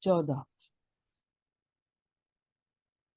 14।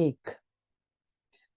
1।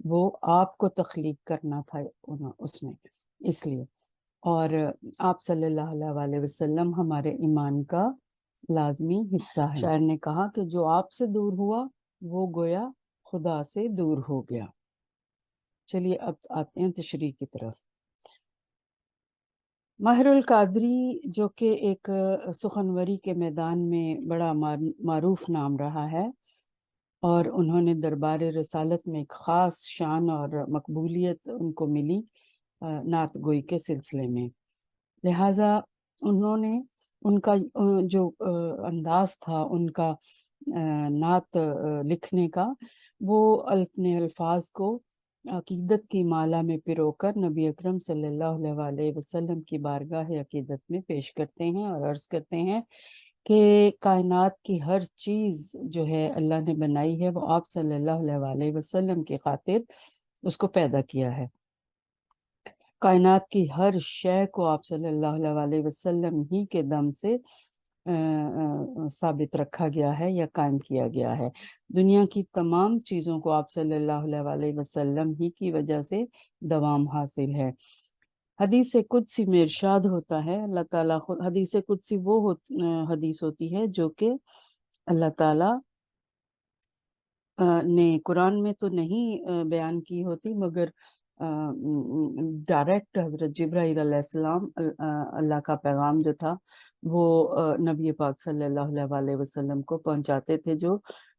وہ آپ کو تخلیق کرنا تھا اس نے، اس لیے۔ اور آپ صلی اللہ علیہ وسلم ہمارے ایمان کا لازمی حصہ ہے۔ شاعر نے کہا کہ جو آپ سے دور ہوا وہ گویا خدا سے دور ہو گیا۔ چلیے اب آتے ہیں تشریح کی طرف۔ ماہر القادری جو کہ ایک سخنوری کے میدان میں بڑا معروف نام رہا ہے، اور انہوں نے دربار رسالت میں ایک خاص شان اور مقبولیت ان کو ملی نعت گوئی کے سلسلے میں، لہٰذا انہوں نے ان کا جو انداز تھا ان کا نعت لکھنے کا، وہ اپنے الفاظ کو عقیدت کی مالا میں پرو کر نبی اکرم صلی اللہ علیہ وسلم کی بارگاہ عقیدت میں پیش کرتے ہیں اور عرض کرتے ہیں کہ کائنات کی ہر چیز جو ہے اللہ نے بنائی ہے وہ آپ صلی اللہ علیہ وسلم کی خاطر اس کو پیدا کیا ہے۔ کائنات کی ہر شے کو آپ صلی اللہ علیہ وسلم ہی کے دم سے ثابت رکھا گیا ہے یا قائم کیا گیا ہے۔ دنیا کی تمام چیزوں کو آپ صلی اللہ علیہ وسلم ہی کی وجہ سے دوام حاصل ہے۔ حدیث قدسی میں ارشاد ہوتا ہے، اللہ تعالیٰ خود حدیث قدسی وہ حدیث ہوتی ہے جو کہ اللہ تعالیٰ نے قرآن میں تو نہیں بیان کی ہوتی، مگر ڈائریکٹ حضرت جبرائیل علیہ السلام اللہ کا پیغام جو تھا وہ نبی پاک صلی اللہ علیہ وسلم کو پہنچاتے تھے،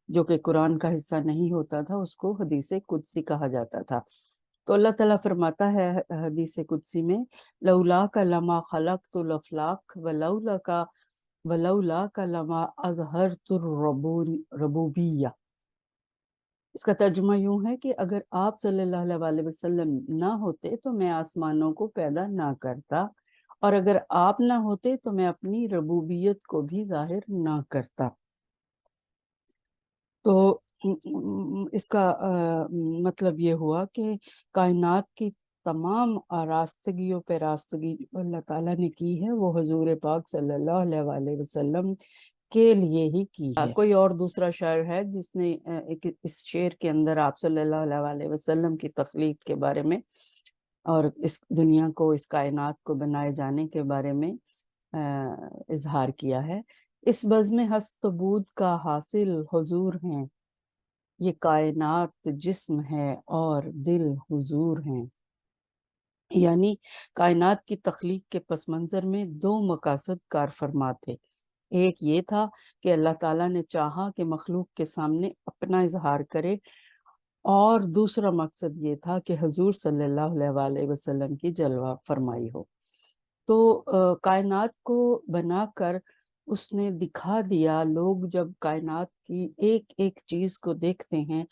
جو کہ قرآن کا حصہ نہیں ہوتا تھا، اس کو حدیث قدسی کہا جاتا تھا۔ تو اللہ تعالیٰ فرماتا ہے حدیث قدسی میں، لولا کا لما خلقت الافلاق ولولا کا لما اظہرت الربوبیہ۔ اس کا ترجمہ یوں ہے کہ اگر آپ صلی اللہ علیہ وسلم نہ ہوتے تو میں آسمانوں کو پیدا نہ کرتا، اور اگر آپ نہ ہوتے تو میں اپنی ربوبیت کو بھی ظاہر نہ کرتا۔ تو اس کا مطلب یہ ہوا کہ کائنات کی تمام آراستگیوں پہ راستگی اللہ تعالیٰ نے کی ہے، وہ حضور پاک صلی اللہ علیہ وسلم کے لیے ہی کی ہے۔ کوئی اور دوسرا شاعر ہے جس نے اس شعر کے اندر آپ صلی اللہ علیہ وسلم کی تخلیق کے بارے میں اور اس دنیا کو، اس کائنات کو بنائے جانے کے بارے میں اظہار کیا ہے؟ اس بزم ہست و بود کا حاصل حضور ہیں، یہ کائنات جسم ہے اور دل حضور ہیں۔ یعنی کائنات کی تخلیق کے پس منظر میں دو مقاصد کار فرما تھے۔ ایک یہ تھا کہ اللہ تعالیٰ نے چاہا کہ مخلوق کے سامنے اپنا اظہار کرے، اور دوسرا مقصد یہ تھا کہ حضور صلی اللہ علیہ وسلم کی جلوہ فرمائی ہو۔ تو کائنات کو بنا کر اس نے دکھا دیا، لوگ جب کائنات کی ایک ایک چیز کو دیکھتے ہیں،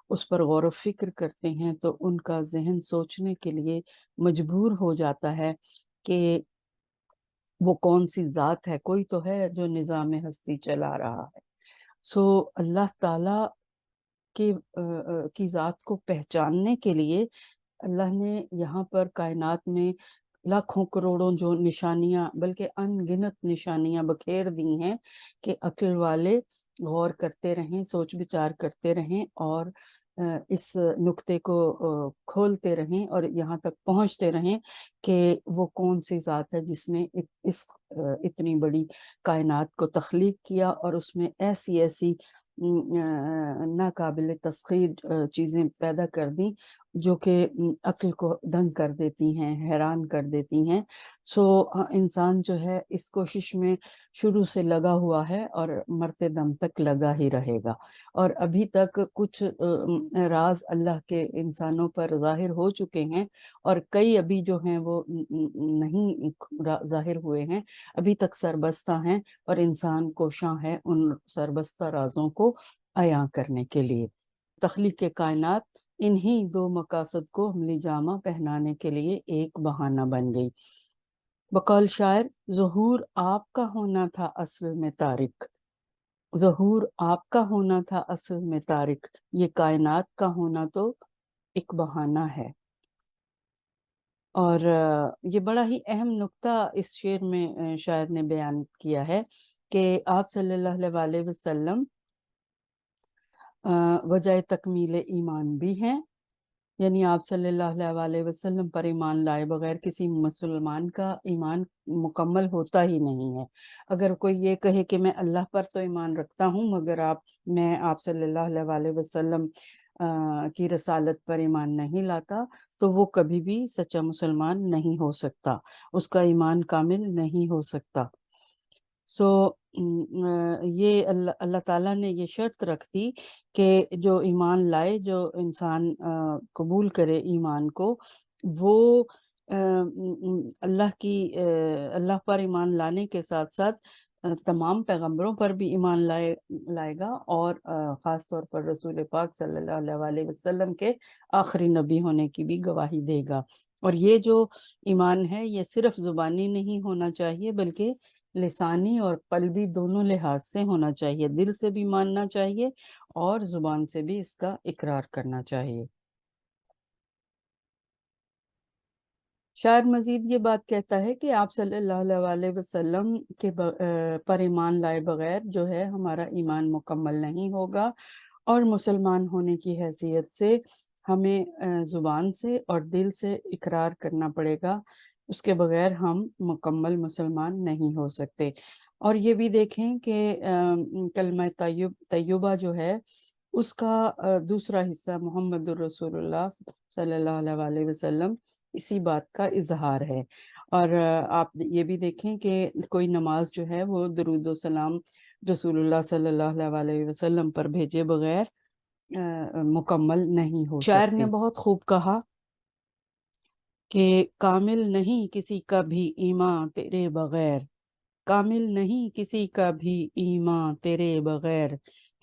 اس پر غور و فکر کرتے ہیں، تو ان کا ذہن سوچنے کے لیے مجبور ہو جاتا ہے کہ وہ کون سی ذات ہے، کوئی تو ہے جو نظام ہستی چلا رہا ہے۔ سو اللہ تعالیٰ کی ذات کو پہچاننے کے لیے اللہ نے یہاں پر کائنات میں لاکھوں کروڑوں جو نشانیاں، بلکہ ان گنت نشانیاں بکھیر دی ہیں کہ عقل والے غور کرتے رہیں، سوچ بچار کرتے رہیں، اور اس نقطے کو کھولتے رہیں اور یہاں تک پہنچتے رہیں کہ وہ کون سی ذات ہے جس نے اس اتنی بڑی کائنات کو تخلیق کیا، اور اس میں ایسی ایسی ناقابل تسخیر چیزیں پیدا کر دیں جو کہ عقل کو دنگ کر دیتی ہیں، حیران کر دیتی ہیں۔ سو انسان جو ہے اس کوشش میں شروع سے لگا ہوا ہے اور مرتے دم تک لگا ہی رہے گا، اور ابھی تک کچھ راز اللہ کے انسانوں پر ظاہر ہو چکے ہیں، اور کئی ابھی جو ہیں وہ نہیں ظاہر ہوئے ہیں، ابھی تک سربستہ ہیں، اور انسان کوشاں ہے ان سربستہ رازوں کو عیاں کرنے کے لیے۔ تخلیق کائنات انہی دو مقاصد کو حملی جامہ پہنانے کے لیے ایک بہانہ بن گئی۔ بقول شاعر، ظہور آپ کا ہونا تھا اصل میں تارک، ظہور آپ کا ہونا تھا اصل میں تارک، یہ کائنات کا ہونا تو ایک بہانہ ہے۔ اور یہ بڑا ہی اہم نقطہ اس شعر میں شاعر نے بیان کیا ہے کہ آپ صلی اللہ علیہ وسلم وجہ تکمیل ایمان بھی ہیں، یعنی آپ صلی اللہ علیہ وسلم پر ایمان لائے بغیر کسی مسلمان کا ایمان مکمل ہوتا ہی نہیں ہے۔ اگر کوئی یہ کہے کہ میں اللہ پر تو ایمان رکھتا ہوں مگر میں آپ صلی اللہ علیہ وسلم کی رسالت پر ایمان نہیں لاتا، تو وہ کبھی بھی سچا مسلمان نہیں ہو سکتا، اس کا ایمان کامل نہیں ہو سکتا۔ سو یہ اللہ تعالیٰ نے یہ شرط رکھ دی کہ جو ایمان لائے، جو انسان قبول کرے ایمان کو، وہ اللہ پر ایمان لانے کے ساتھ ساتھ تمام پیغمبروں پر بھی ایمان لائے گا، اور خاص طور پر رسول پاک صلی اللہ علیہ وسلم کے آخری نبی ہونے کی بھی گواہی دے گا۔ اور یہ جو ایمان ہے یہ صرف زبانی نہیں ہونا چاہیے، بلکہ لسانی اور قلبی دونوں لحاظ سے ہونا چاہیے، دل سے بھی ماننا چاہیے اور زبان سے بھی اس کا اقرار کرنا چاہیے۔ شاعر مزید یہ بات کہتا ہے کہ آپ صلی اللہ علیہ وسلم کے پر ایمان لائے بغیر جو ہے ہمارا ایمان مکمل نہیں ہوگا، اور مسلمان ہونے کی حیثیت سے ہمیں زبان سے اور دل سے اقرار کرنا پڑے گا، اس کے بغیر ہم مکمل مسلمان نہیں ہو سکتے۔ اور یہ بھی دیکھیں کہ کلمہ طیبہ جو ہے اس کا دوسرا حصہ محمد الرسول اللہ صلی اللہ علیہ وسلم اسی بات کا اظہار ہے۔ اور آپ یہ بھی دیکھیں کہ کوئی نماز جو ہے وہ درود و سلام رسول اللہ صلی اللہ علیہ وسلم پر بھیجے بغیر مکمل نہیں ہو سکتی۔ شاعر نے بہت خوب کہا کہ کامل نہیں کسی کا بھی ایمان تیرے بغیر، کامل نہیں کسی کا بھی ایمان تیرے بغیر،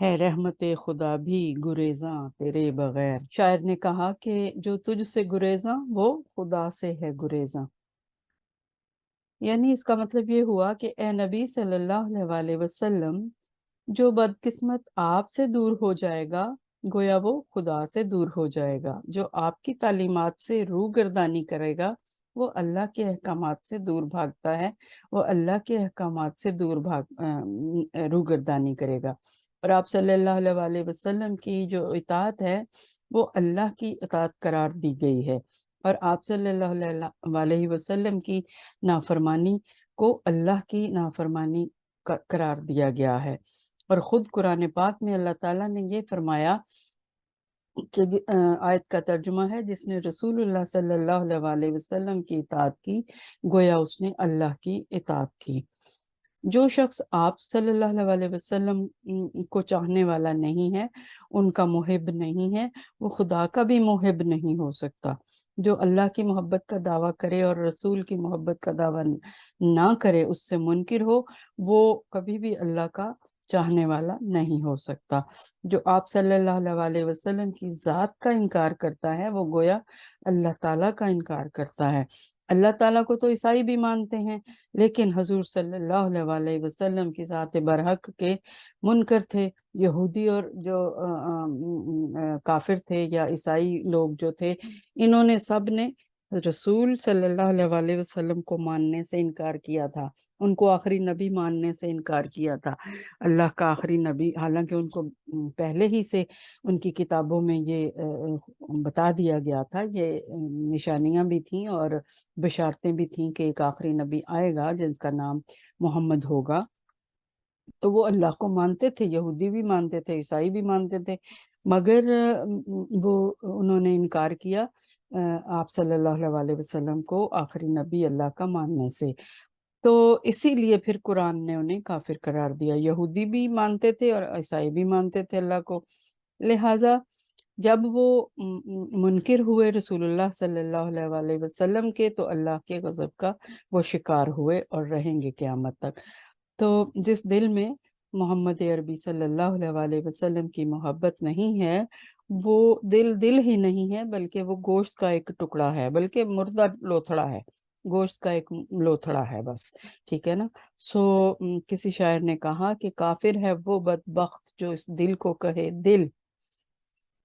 ہے رحمت خدا بھی گریزاں تیرے بغیر۔ شاعر نے کہا کہ جو تجھ سے گریزاں وہ خدا سے ہے گریزاں، یعنی اس کا مطلب یہ ہوا کہ اے نبی صلی اللہ علیہ وسلم، جو بدقسمت آپ سے دور ہو جائے گا گویا وہ خدا سے دور ہو جائے گا، جو آپ کی تعلیمات سے روگردانی کرے گا وہ اللہ کے احکامات سے دور بھاگتا ہے، وہ اللہ کے احکامات سے دور روگردانی کرے گا۔ اور آپ صلی اللہ علیہ وسلم کی جو اطاعت ہے وہ اللہ کی اطاعت قرار دی گئی ہے، اور آپ صلی اللہ علیہ وسلم کی نافرمانی کو اللہ کی نافرمانی قرار دیا گیا ہے۔ اور خود قرآن پاک میں اللہ تعالیٰ نے یہ فرمایا کہ آیت کا ترجمہ ہے، جس نے رسول اللہ صلی اللہ علیہ وسلم کی اطاعت کی گویا اس نے اللہ کی اطاعت کی۔ جو شخص آپ صلی اللہ علیہ وسلم کو چاہنے والا نہیں ہے، ان کا محب نہیں ہے، وہ خدا کا بھی محب نہیں ہو سکتا۔ جو اللہ کی محبت کا دعویٰ کرے اور رسول کی محبت کا دعویٰ نہ کرے، اس سے منکر ہو، وہ کبھی بھی اللہ کا چاہنے والا نہیں ہو سکتا۔ جو آپ صلی اللہ علیہ وسلم کی ذات کا انکار کرتا ہے وہ گویا اللہ تعالیٰ کا انکار کرتا ہے۔ اللہ تعالیٰ کو تو عیسائی بھی مانتے ہیں، لیکن حضور صلی اللہ علیہ وسلم کی ذات برحق کے منکر تھے۔ یہودی اور جو کافر تھے یا عیسائی لوگ جو تھے، انہوں نے سب نے رسول صلی اللہ علیہ وسلم کو ماننے سے انکار کیا تھا، ان کو آخری نبی ماننے سے انکار کیا تھا، اللہ کا آخری نبی، حالانکہ ان کو پہلے ہی سے ان کی کتابوں میں یہ بتا دیا گیا تھا، یہ نشانیاں بھی تھیں اور بشارتیں بھی تھیں کہ ایک آخری نبی آئے گا جس کا نام محمد ہوگا۔ تو وہ اللہ کو مانتے تھے، یہودی بھی مانتے تھے، عیسائی بھی مانتے تھے، مگر انہوں نے انکار کیا آپ صلی اللہ علیہ وسلم کو آخری نبی اللہ کا ماننے سے۔ تو اسی لیے پھر قرآن نے انہیں کافر قرار دیا۔ یہودی بھی مانتے تھے اور عیسائی بھی مانتے تھے اللہ کو، لہٰذا جب وہ منکر ہوئے رسول اللہ صلی اللہ علیہ وسلم کے، تو اللہ کے غضب کا وہ شکار ہوئے اور رہیں گے قیامت تک۔ تو جس دل میں محمد عربی صلی اللہ علیہ وسلم کی محبت نہیں ہے، وہ دل ہی نہیں ہے، بلکہ وہ گوشت کا ایک ٹکڑا ہے، بلکہ مردہ لوتھڑا ہے، گوشت کا ایک لوتھڑا ہے بس، ٹھیک ہے نا۔ کسی شاعر نے کہا کہ کافر ہے وہ بدبخت جو اس دل کو کہے دل،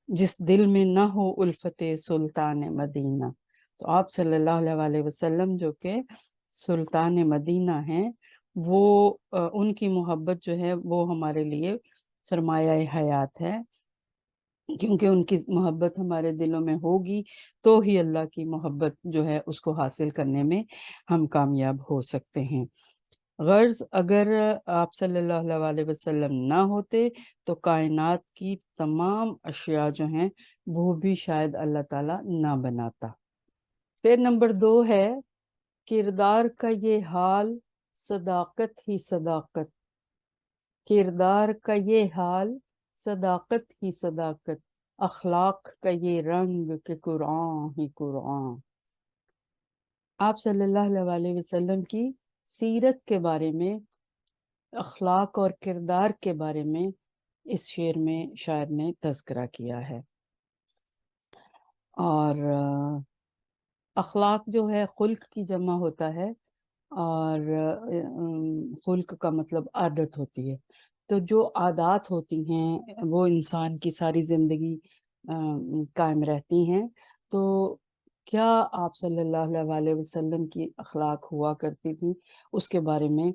جس دل میں نہ ہو الفت سلطان مدینہ۔ تو آپ صلی اللہ علیہ وسلم جو کہ سلطان مدینہ ہیں، وہ ان کی محبت جو ہے وہ ہمارے لیے سرمایہ حیات ہے، کیونکہ ان کی محبت ہمارے دلوں میں ہوگی تو ہی اللہ کی محبت جو ہے اس کو حاصل کرنے میں ہم کامیاب ہو سکتے ہیں۔ غرض اگر آپ صلی اللہ علیہ وسلم نہ ہوتے تو کائنات کی تمام اشیاء جو ہیں وہ بھی شاید اللہ تعالیٰ نہ بناتا۔ پھر نمبر 2 ہے کردار کا یہ حال صداقت ہی صداقت، کردار کا یہ حال صداقت ہی صداقت، اخلاق کا یہ رنگ کہ قرآن ہی قرآن۔ آپ صلی اللہ علیہ وسلم کی سیرت کے بارے میں، اخلاق اور کردار کے بارے میں اس شعر میں شاعر نے تذکرہ کیا ہے۔ اور اخلاق جو ہے خلق کی جمع ہوتا ہے، اور خلق کا مطلب عادت ہوتی ہے۔ تو جو عادات ہوتی ہیں وہ انسان کی ساری زندگی قائم رہتی ہیں۔ تو کیا آپ صلی اللہ علیہ وسلم کی اخلاق ہوا کرتی تھی اس کے بارے میں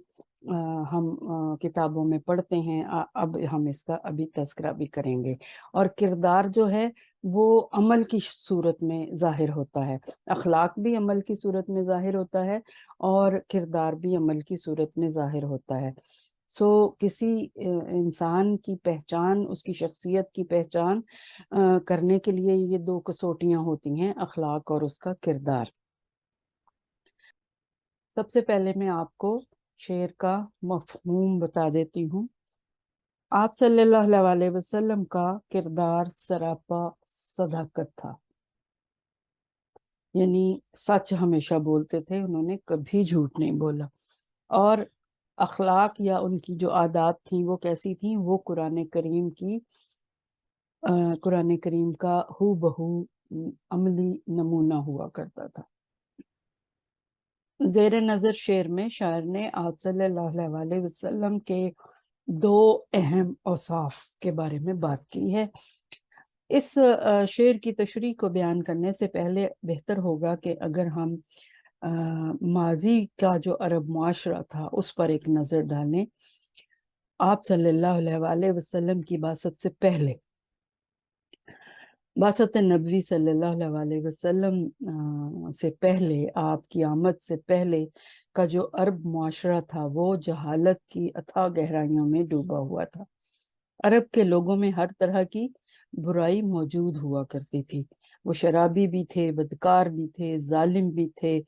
ہم کتابوں میں پڑھتے ہیں، اب ہم اس کا ابھی تذکرہ بھی کریں گے۔ اور کردار جو ہے وہ عمل کی صورت میں ظاہر ہوتا ہے، اخلاق بھی عمل کی صورت میں ظاہر ہوتا ہے اور کردار بھی عمل کی صورت میں ظاہر ہوتا ہے۔ کسی انسان کی پہچان، اس کی شخصیت کی پہچان کرنے کے لیے یہ 2 کسوٹیاں ہوتی ہیں، اخلاق اور اس کا کردار۔ سب سے پہلے میں آپ کو شعر کا مفہوم بتا دیتی ہوں۔ آپ صلی اللہ علیہ وسلم کا کردار سراپا صداقت تھا، یعنی سچ ہمیشہ بولتے تھے، انہوں نے کبھی جھوٹ نہیں بولا۔ اور اخلاق یا ان کی جو عادات تھیں وہ کیسی تھیں؟ وہ قرآن کریم کا ہو بہو عملی نمونہ ہوا کرتا تھا۔ زیر نظر شعر میں شاعر نے آپ صلی اللہ علیہ وسلم کے 2 اہم اوصاف کے بارے میں بات کی ہے۔ اس شعر کی تشریح کو بیان کرنے سے پہلے بہتر ہوگا کہ اگر ہم ماضی کا جو عرب معاشرہ تھا اس پر ایک نظر ڈالیں۔ آپ صلی اللہ علیہ وسلم کی بعثت سے پہلے، بعثت نبوی صلی اللہ علیہ وسلم سے پہلے، آپ کی آمد سے پہلے کا جو عرب معاشرہ تھا وہ جہالت کی اتھاہ گہرائیوں میں ڈوبا ہوا تھا۔ عرب کے لوگوں میں ہر طرح کی برائی موجود ہوا کرتی تھی۔ وہ شرابی بھی تھے، بدکار بھی تھے، ظالم بھی تھے،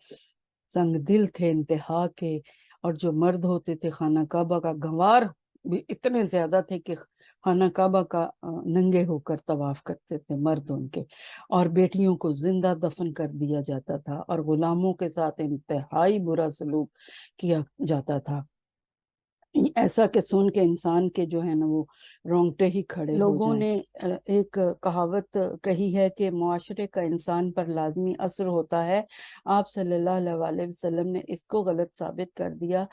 سنگ دل تھے انتہا کے، اور جو مرد ہوتے تھے خانہ کعبہ کا گنوار بھی اتنے زیادہ تھے کہ خانہ کعبہ کا ننگے ہو کر طواف کرتے تھے مرد ان کے، اور بیٹیوں کو زندہ دفن کر دیا جاتا تھا، اور غلاموں کے ساتھ انتہائی برا سلوک کیا جاتا تھا، ایسا کہ سن کے انسان کے جو ہے نا وہ رونگٹے ہی کھڑے ہو جائیں۔ لوگوں نے ایک کہاوت کہی ہے کہ معاشرے کا انسان پر لازمی اثر ہوتا ہے۔ آپ صلی اللہ علیہ وسلم نے اس کو غلط ثابت کر دیا۔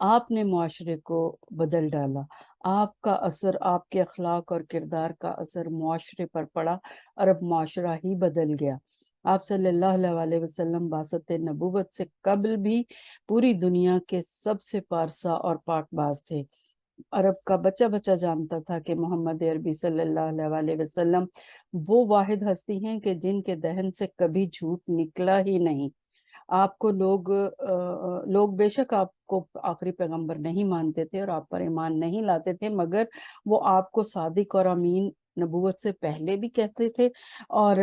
آپ نے معاشرے کو بدل ڈالا، آپ کا اثر، آپ کے اخلاق اور کردار کا اثر معاشرے پر پڑا، عرب معاشرہ ہی بدل گیا۔ آپ صلی اللہ علیہ وسلم بعثت نبوت سے قبل بھی پوری دنیا کے سب سے پارسا اور پاک باز تھے۔ عرب کا بچہ بچہ جانتا تھا کہ محمد عربی صلی اللہ علیہ وسلم وہ واحد ہستی ہیں کہ جن کے دہن سے کبھی جھوٹ نکلا ہی نہیں۔ آپ کو لوگ بے شک آپ کو آخری پیغمبر نہیں مانتے تھے اور آپ پر ایمان نہیں لاتے تھے، مگر وہ آپ کو صادق اور امین نبوت سے پہلے بھی کہتے تھے اور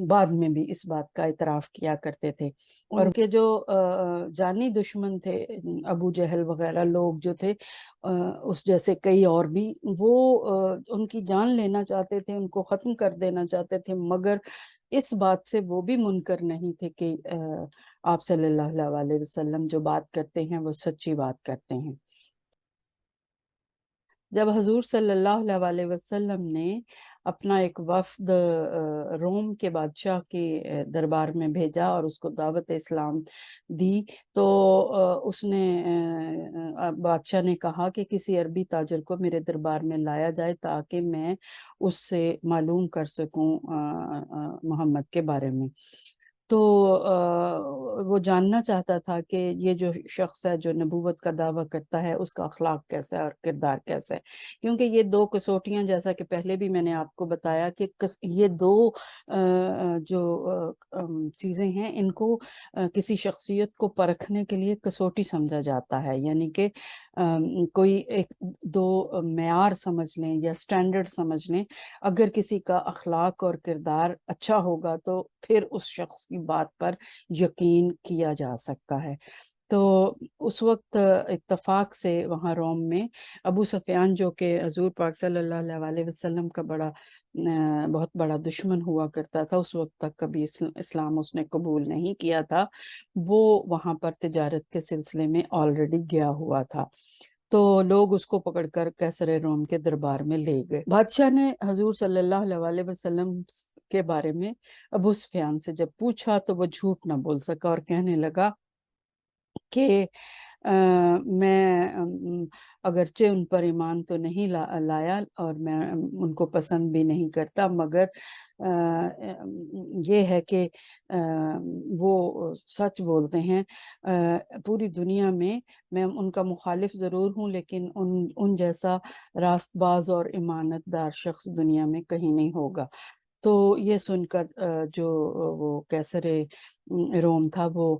بعد میں بھی اس بات کا اعتراف کیا کرتے تھے۔ اور ان کے جو جانی دشمن تھے، ابو جہل وغیرہ لوگ جو تھے، اس جیسے کئی اور بھی، وہ ان کی جان لینا چاہتے تھے، ان کو ختم کر دینا چاہتے تھے، مگر اس بات سے وہ بھی منکر نہیں تھے کہ آپ صلی اللہ علیہ وسلم جو بات کرتے ہیں وہ سچی بات کرتے ہیں۔ جب حضور صلی اللہ علیہ وسلم نے اپنا ایک وفد روم کے بادشاہ کے دربار میں بھیجا اور اس کو دعوت اسلام دی، تو اس نے بادشاہ نے کہا کہ کسی عربی تاجر کو میرے دربار میں لایا جائے تاکہ میں اس سے معلوم کر سکوں محمد کے بارے میں۔ تو وہ جاننا چاہتا تھا کہ یہ جو شخص ہے جو نبوت کا دعویٰ کرتا ہے اس کا اخلاق کیسا ہے اور کردار کیسا ہے، کیونکہ یہ دو کسوٹیاں، جیسا کہ پہلے بھی میں نے آپ کو بتایا کہ یہ دو جو چیزیں ہیں ان کو کسی شخصیت کو پرکھنے کے لیے کسوٹی سمجھا جاتا ہے، یعنی کہ کوئی ایک دو معیار سمجھ لیں یا سٹینڈرڈ سمجھ لیں۔ اگر کسی کا اخلاق اور کردار اچھا ہوگا تو پھر اس شخص کی بات پر یقین کیا جا سکتا ہے۔ تو اس وقت اتفاق سے وہاں روم میں ابو سفیان، جو کہ حضور پاک صلی اللہ علیہ وسلم کا بہت بڑا دشمن ہوا کرتا تھا، اس وقت تک کبھی اسلام اس نے قبول نہیں کیا تھا، وہ وہاں پر تجارت کے سلسلے میں آلریڈی گیا ہوا تھا۔ تو لوگ اس کو پکڑ کر قیصر روم کے دربار میں لے گئے۔ بادشاہ نے حضور صلی اللہ علیہ وسلم کے بارے میں ابو سفیان سے جب پوچھا تو وہ جھوٹ نہ بول سکا اور کہنے لگا کہ میں اگرچہ ان پر ایمان تو نہیں لایا اور میں ان کو پسند بھی نہیں کرتا، مگر یہ ہے کہ وہ سچ بولتے ہیں۔ پوری دنیا میں ان کا مخالف ضرور ہوں، لیکن ان جیسا راست باز اور امانت دار شخص دنیا میں کہیں نہیں ہوگا۔ تو یہ سن کر جو وہ قیصر روم تھا وہ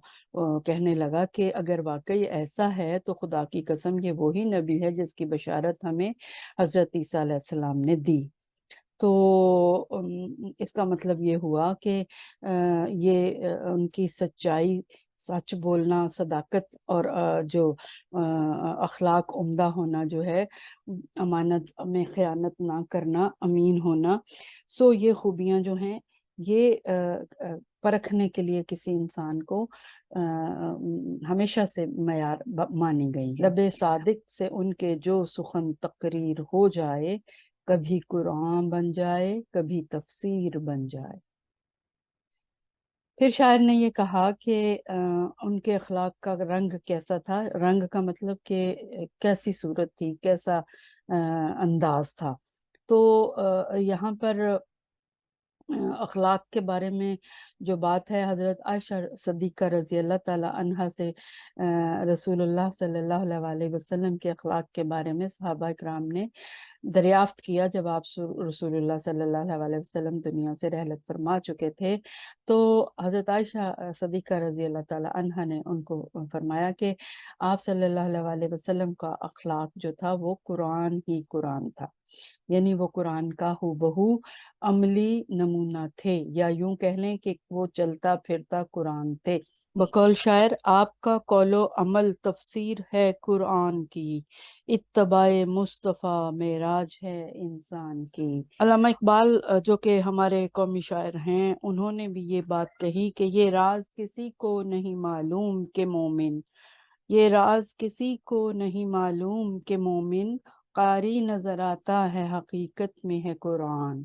کہنے لگا کہ اگر واقعی ایسا ہے تو خدا کی قسم یہ وہی نبی ہے جس کی بشارت ہمیں حضرت عیسیٰ علیہ السلام نے دی۔ تو اس کا مطلب یہ ہوا کہ یہ ان کی سچائی، سچ بولنا، صداقت اور جو اخلاق عمدہ ہونا جو ہے، امانت میں خیانت نہ کرنا، امین ہونا، سو یہ خوبیاں جو ہیں یہ پرکھنے کے لیے کسی انسان کو ہمیشہ سے معیار مانی گئی ہے۔ لب صادق سے ان کے جو سخن تقریر ہو جائے، کبھی قرآن بن جائے، کبھی تفسیر بن جائے۔ پھر شاعر نے یہ کہا کہ ان کے اخلاق کا رنگ کیسا تھا، رنگ کا مطلب کہ کیسی صورت تھی، کیسا انداز تھا۔ تو یہاں پر اخلاق کے بارے میں جو بات ہے، حضرت عائشہ صدیقہ رضی اللہ تعالی عنہا سے رسول اللہ صلی اللہ علیہ وسلم کے اخلاق کے بارے میں صحابہ کرام نے دریافت کیا جب آپ رسول اللہ صلی اللہ علیہ وسلم دنیا سے رحلت فرما چکے تھے۔ تو حضرت عائشہ صدیقہ رضی اللہ تعالی عنہا نے ان کو فرمایا کہ آپ صلی اللہ علیہ وسلم کا اخلاق جو تھا وہ قرآن ہی قرآن تھا، یعنی وہ قرآن کا ہو بہو عملی نمونہ تھے، یا یوں کہہ لیں کہ وہ چلتا پھرتا قرآن تھے۔ بقول شاعر، آپ کا قول و عمل تفسیر ہے قرآن کی، اتباع مصطفیٰ معراج ہے انسان کی۔ علامہ اقبال جو کہ ہمارے قومی شاعر ہیں، انہوں نے بھی یہ بات کہی کہ یہ راز کسی کو نہیں معلوم کہ مومن، یہ راز کسی کو نہیں معلوم کہ مومن، قاری نظر آتا ہے حقیقت میں ہے قرآن۔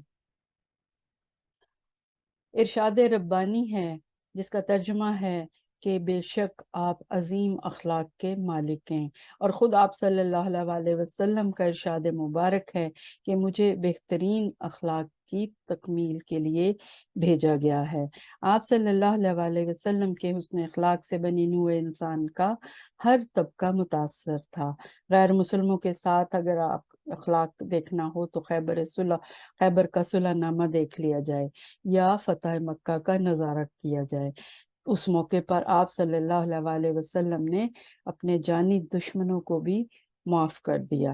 ارشاد ربانی ہے جس کا ترجمہ ہے کہ بے شک آپ عظیم اخلاق کے مالک ہیں، اور خود آپ صلی اللہ علیہ وسلم کا ارشاد مبارک ہے کہ مجھے بہترین اخلاق کی تکمیل کے لیے بھیجا گیا ہے۔ آپ صلی اللہ علیہ وسلم کے حسن اخلاق سے بنی نوع انسان کا ہر طبقہ متاثر تھا۔ غیر مسلموں کے ساتھ اگر آپ اخلاق دیکھنا ہو تو خیبر کا صلح نامہ دیکھ لیا جائے یا فتح مکہ کا نظارہ کیا جائے۔ اس موقع پر آپ صلی اللہ علیہ وسلم نے اپنے جانی دشمنوں کو بھی معاف کر دیا۔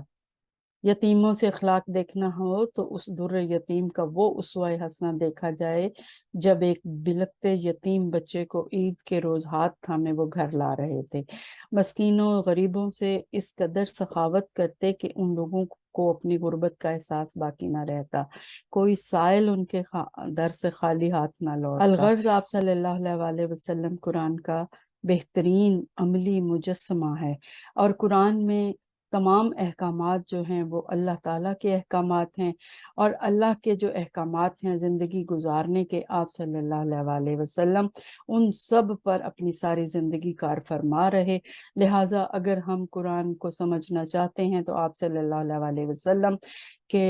یتیموں سے اخلاق دیکھنا ہو تو اس در یتیم کا وہ اسوہ حسنہ دیکھا جائے جب ایک بلکتے یتیم بچے کو عید کے روز ہاتھ تھامے وہ گھر لا رہے تھے۔ مسکینوں غریبوں سے اس قدر سخاوت کرتے کہ ان لوگوں کو اپنی غربت کا احساس باقی نہ رہتا، کوئی سائل ان کے در سے خالی ہاتھ نہ لوٹتا۔ الغرض آپ صلی اللہ علیہ وسلم قرآن کا بہترین عملی مجسمہ ہے، اور قرآن میں تمام احکامات جو ہیں وہ اللہ تعالیٰ کے احکامات ہیں، اور اللہ کے جو احکامات ہیں زندگی گزارنے کے، آپ صلی اللہ علیہ وسلم ان سب پر اپنی ساری زندگی کار فرما رہے۔ لہٰذا اگر ہم قرآن کو سمجھنا چاہتے ہیں تو آپ صلی اللہ علیہ وسلم کے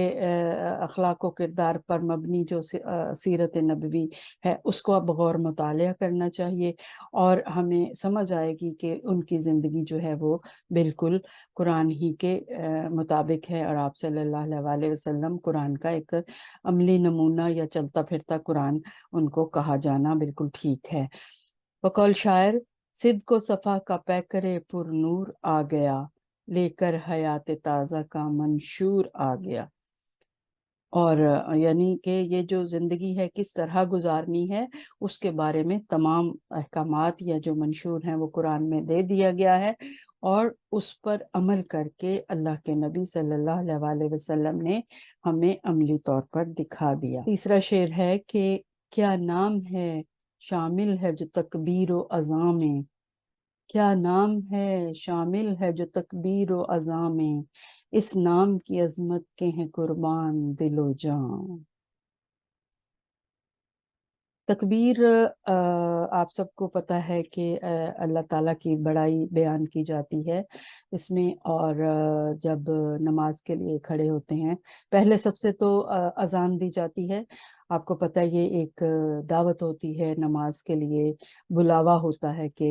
اخلاق و کردار پر مبنی جو سیرت نبوی ہے اس کو اب غور مطالعہ کرنا چاہیے، اور ہمیں سمجھ آئے گی کہ ان کی زندگی جو ہے وہ بالکل قرآن ہی کے مطابق ہے، اور آپ صلی اللہ علیہ وسلم قرآن کا ایک عملی نمونہ یا چلتا پھرتا قرآن ان کو کہا جانا بالکل ٹھیک ہے۔ بقول شاعر، صدق و صفا کا پیکرے پر نور آ گیا، لے کر حیات تازہ کا منشور آ گیا۔ اور یعنی کہ یہ جو زندگی ہے کس طرح گزارنی ہے اس کے بارے میں تمام احکامات یا جو منشور ہیں وہ قرآن میں دے دیا گیا ہے، اور اس پر عمل کر کے اللہ کے نبی صلی اللہ علیہ وسلم نے ہمیں عملی طور پر دکھا دیا۔ تیسرا شعر ہے کہ کیا نام ہے شامل ہے جو تکبیر و اذاں میں، کیا نام ہے شامل ہے جو تکبیر و اذاں میں، اس نام کی عظمت کے ہیں قربان دل و جان۔ تکبیر آپ سب کو پتہ ہے کہ اللہ تعالیٰ کی بڑائی بیان کی جاتی ہے اس میں، اور جب نماز کے لیے کھڑے ہوتے ہیں پہلے سب سے تو اذان دی جاتی ہے۔ آپ کو پتہ ہے یہ ایک دعوت ہوتی ہے نماز کے لیے، بلاوا ہوتا ہے کہ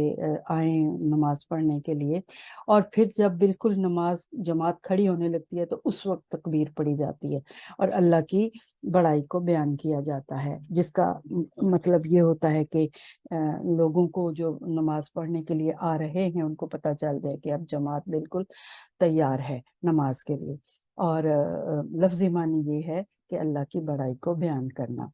آئیں نماز پڑھنے کے لیے، اور پھر جب بالکل نماز جماعت کھڑی ہونے لگتی ہے تو اس وقت تکبیر پڑھی جاتی ہے اور اللہ کی بڑائی کو بیان کیا جاتا ہے، جس کا مطلب یہ ہوتا ہے کہ لوگوں کو جو نماز پڑھنے کے لیے آ رہے ہیں ان کو پتہ چل جائے کہ اب جماعت بالکل تیار ہے نماز کے لیے۔ اور لفظی معنی یہ ہے کہ اللہ کی بڑائی کو بیان کرنا۔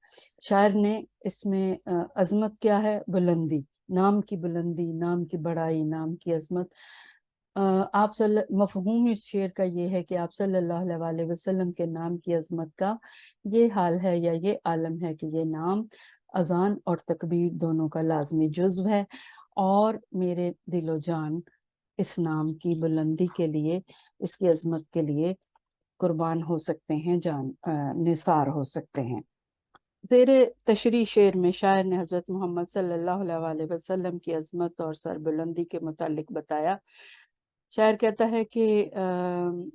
شاعر نے اس میں عظمت کیا ہے؟ بلندی، نام کی بلندی، نام کی بڑائی، نام کی عظمت۔ مفہوم اس شعر کا یہ ہے کہ آپ صلی اللہ علیہ وسلم کے نام کی عظمت کا یہ حال ہے یا یہ عالم ہے کہ یہ نام اذان اور تکبیر دونوں کا لازمی جزو ہے، اور میرے دل و جان اس نام کی بلندی کے لیے، اس کی عظمت کے لیے قربان ہو سکتے ہیں، جان نثار ہو سکتے ہیں۔ زیر تشریح شعر میں شاعر نے حضرت محمد صلی اللہ علیہ وسلم کی عظمت اور سربلندی کے متعلق بتایا۔ شاعر کہتا ہے کہ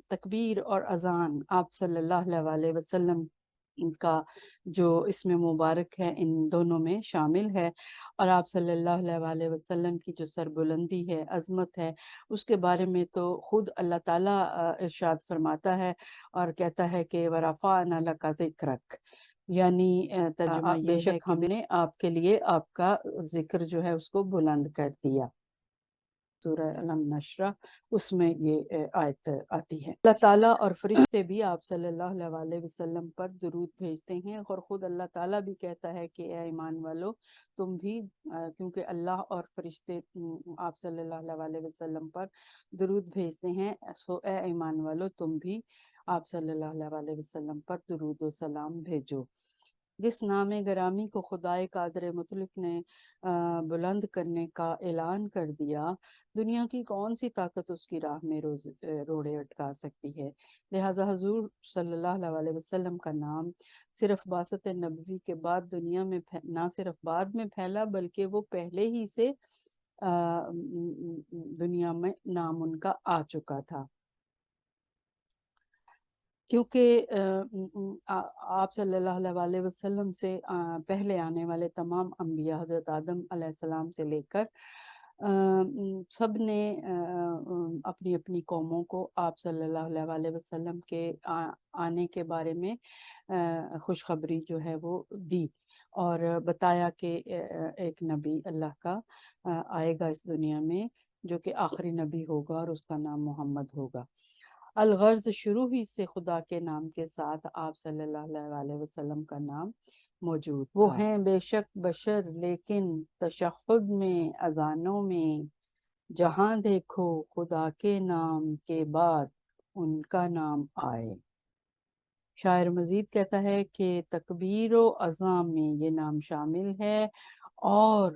تکبیر اور اذان آپ صلی اللہ علیہ وسلم کا جو اسم مبارک ہے ان دونوں میں شامل ہے، اور آپ صلی اللہ علیہ وسلم کی جو سربلندی ہے، عظمت ہے، اس کے بارے میں تو خود اللہ تعالیٰ ارشاد فرماتا ہے اور کہتا ہے کہ وَرَفَعْنَا لَكَ ذِكْرَكَ، یعنی ترجمہ یہ ہے کہ ہم نے آپ کے لیے آپ کا ذکر جو ہے اس کو بلند کر دیا۔ سورہ علم نشرہ اس میں یہ آیت آتی ہے۔ اللہ تعالیٰ اور فرشتے بھی آپ صلی اللہ علیہ وسلم پر درود بھیجتے ہیں، اور خود اللہ تعالیٰ بھی کہتا ہے کہ اے ایمان والو تم بھی، کیونکہ اللہ اور فرشتے آپ صلی اللہ علیہ وسلم پر درود بھیجتے ہیں، سو اے ایمان والو تم بھی آپ صلی اللہ علیہ وسلم پر درود و سلام بھیجو۔ جس نام گرامی کو خدائے قادر مطلق نے بلند کرنے کا اعلان کر دیا، دنیا کی کون سی طاقت اس کی راہ میں روڑے اٹکا سکتی ہے؟ لہٰذا حضور صلی اللہ علیہ وسلم کا نام صرف بعثت نبوی کے بعد دنیا میں نہ صرف بعد میں پھیلا بلکہ وہ پہلے ہی سے دنیا میں نام ان کا آ چکا تھا، کیونکہ آپ صلی اللہ علیہ وسلم سے پہلے آنے والے تمام انبیاء حضرت آدم علیہ السلام سے لے کر سب نے اپنی اپنی قوموں کو آپ صلی اللہ علیہ وسلم کے آنے کے بارے میں خوشخبری جو ہے وہ دی، اور بتایا کہ ایک نبی اللہ کا آئے گا اس دنیا میں جو کہ آخری نبی ہوگا اور اس کا نام محمد ہوگا۔ الغرض شروع ہی سے خدا کے نام کے ساتھ آپ صلی اللہ علیہ وسلم کا نام موجود تھا۔ وہ ہیں بے شک بشر لیکن تشہد میں، اذانوں میں، جہاں دیکھو خدا کے نام کے بعد ان کا نام آئے۔ شاعر مزید کہتا ہے کہ تکبیر و اذان میں یہ نام شامل ہے، اور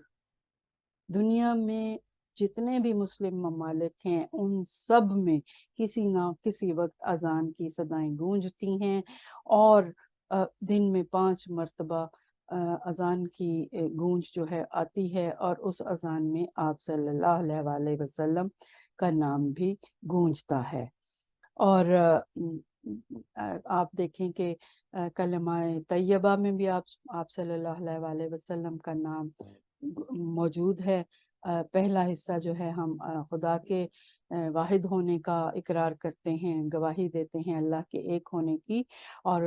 دنیا میں جتنے بھی مسلم ممالک ہیں ان سب میں کسی نہ کسی وقت اذان کی صدائیں گونجتی ہیں، اور دن میں 5 مرتبہ اذان کی گونج جو ہے آتی ہے، اور اس اذان میں آپ صلی اللہ علیہ وسلم کا نام بھی گونجتا ہے۔ اور آپ دیکھیں کہ کلمہ طیبہ میں بھی آپ صلی اللہ علیہ وسلم کا نام موجود ہے۔ پہلا حصہ جو ہے ہم خدا کے واحد ہونے کا اقرار کرتے ہیں، گواہی دیتے ہیں اللہ کے ایک ہونے کی، اور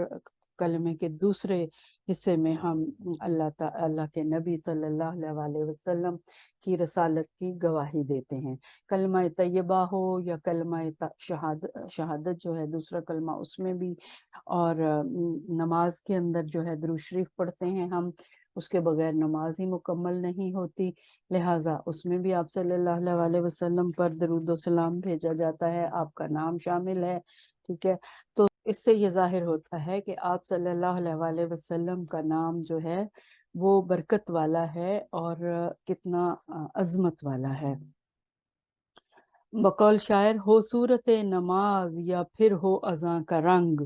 کلمے کے دوسرے حصے میں ہم اللہ کے نبی صلی اللہ علیہ وسلم کی رسالت کی گواہی دیتے ہیں۔ کلمہ طیبہ ہو یا کلمہ شہادت جو ہے دوسرا کلمہ، اس میں بھی، اور نماز کے اندر جو ہے درود شریف پڑھتے ہیں ہم، اس کے بغیر نماز ہی مکمل نہیں ہوتی، لہٰذا اس میں بھی آپ صلی اللہ علیہ وسلم پر درود و سلام بھیجا جاتا ہے، آپ کا نام شامل ہے، ٹھیک ہے۔ تو اس سے یہ ظاہر ہوتا ہے کہ آپ صلی اللہ علیہ وسلم کا نام جو ہے وہ برکت والا ہے اور کتنا عظمت والا ہے۔ بقول شاعر، ہو صورت نماز یا پھر ہو اذاں کا رنگ،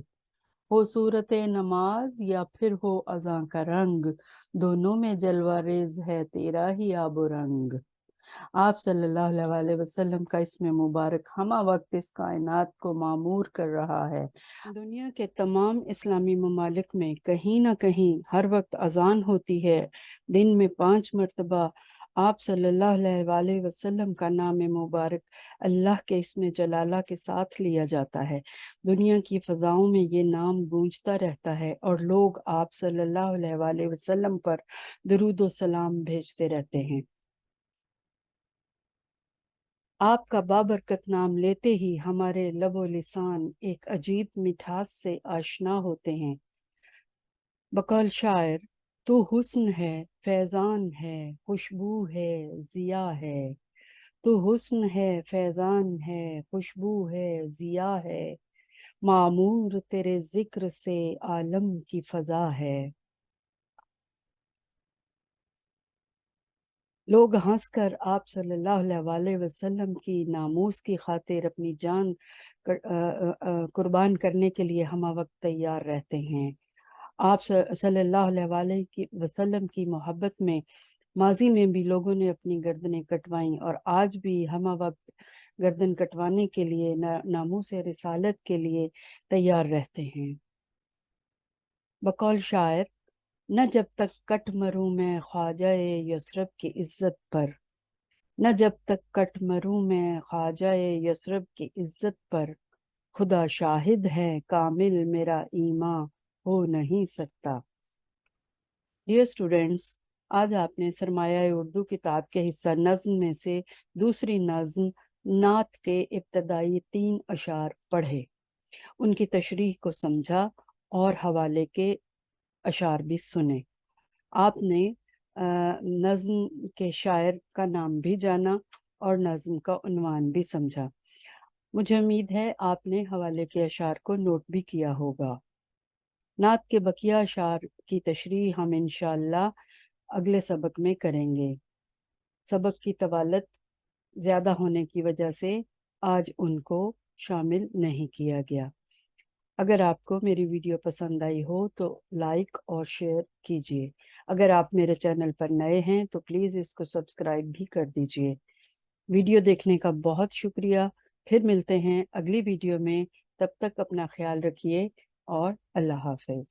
ہو صورت نماز یا پھر ہو اذاں کا رنگ، دونوں میں جلوہ ریز ہے تیرا ہی آب و رنگ۔ آپ صلی اللہ علیہ وسلم کا اسم مبارک ہمہ وقت اس کائنات کو معمور کر رہا ہے۔ دنیا کے تمام اسلامی ممالک میں کہیں نہ کہیں ہر وقت اذان ہوتی ہے، دن میں 5 مرتبہ آپ صلی اللہ علیہ وسلم کا نام مبارک اللہ کے اسم جلالہ کے ساتھ لیا جاتا ہے۔ دنیا کی فضاؤں میں یہ نام گونجتا رہتا ہے اور لوگ آپ صلی اللہ علیہ وسلم پر درود و سلام بھیجتے رہتے ہیں۔ آپ کا بابرکت نام لیتے ہی ہمارے لب و لسان ایک عجیب مٹھاس سے آشنا ہوتے ہیں۔ بقول شاعر، تو حسن ہے، فیضان ہے، خوشبو ہے، ضیا ہے، تو حسن ہے، فیضان ہے، خوشبو ہے، ضیا ہے، معمور تیرے ذکر سے عالم کی فضا ہے۔ لوگ ہنس کر آپ صلی اللہ علیہ وسلم کی ناموس کی خاطر اپنی جان قربان کرنے کے لیے ہمہ وقت تیار رہتے ہیں۔ آپ صلی اللہ علیہ وسلم کی محبت میں ماضی میں بھی لوگوں نے اپنی گردنیں کٹوائیں اور آج بھی ہمہ وقت گردن کٹوانے کے لیے، ناموس رسالت کے لیے تیار رہتے ہیں۔ بقول شاعر، نہ جب تک کٹ مروں میں خواجہ یثرب کی عزت پر، نہ جب تک کٹ مروں میں خواجہ یثرب کی عزت پر، خدا شاہد ہے کامل میرا ایمان ہو نہیں سکتا۔ ڈیئر اسٹوڈینٹس، آج آپ نے سرمایہ اردو کتاب کے حصہ نظم میں سے دوسری نظم نعت کے ابتدائی 3 اشعار پڑھے، ان کی تشریح کو سمجھا اور حوالے کے اشعار بھی سنے۔ آپ نے نظم کے شاعر کا نام بھی جانا اور نظم کا عنوان بھی سمجھا۔ مجھے امید ہے آپ نے حوالے کے اشعار کو نوٹ بھی کیا ہوگا۔ نعت کے بقیہ اشعار کی تشریح ہم انشاءاللہ اگلے سبق میں کریں گے۔ سبق کی طوالت زیادہ ہونے کی وجہ سے آج ان کو شامل نہیں کیا گیا۔ اگر آپ کو میری ویڈیو پسند آئی ہو تو لائک اور شیئر کیجیے۔ اگر آپ میرے چینل پر نئے ہیں تو پلیز اس کو سبسکرائب بھی کر دیجیے۔ ویڈیو دیکھنے کا بہت شکریہ۔ پھر ملتے ہیں اگلی ویڈیو میں، تب تک اپنا خیال رکھیے اور اللہ حافظ۔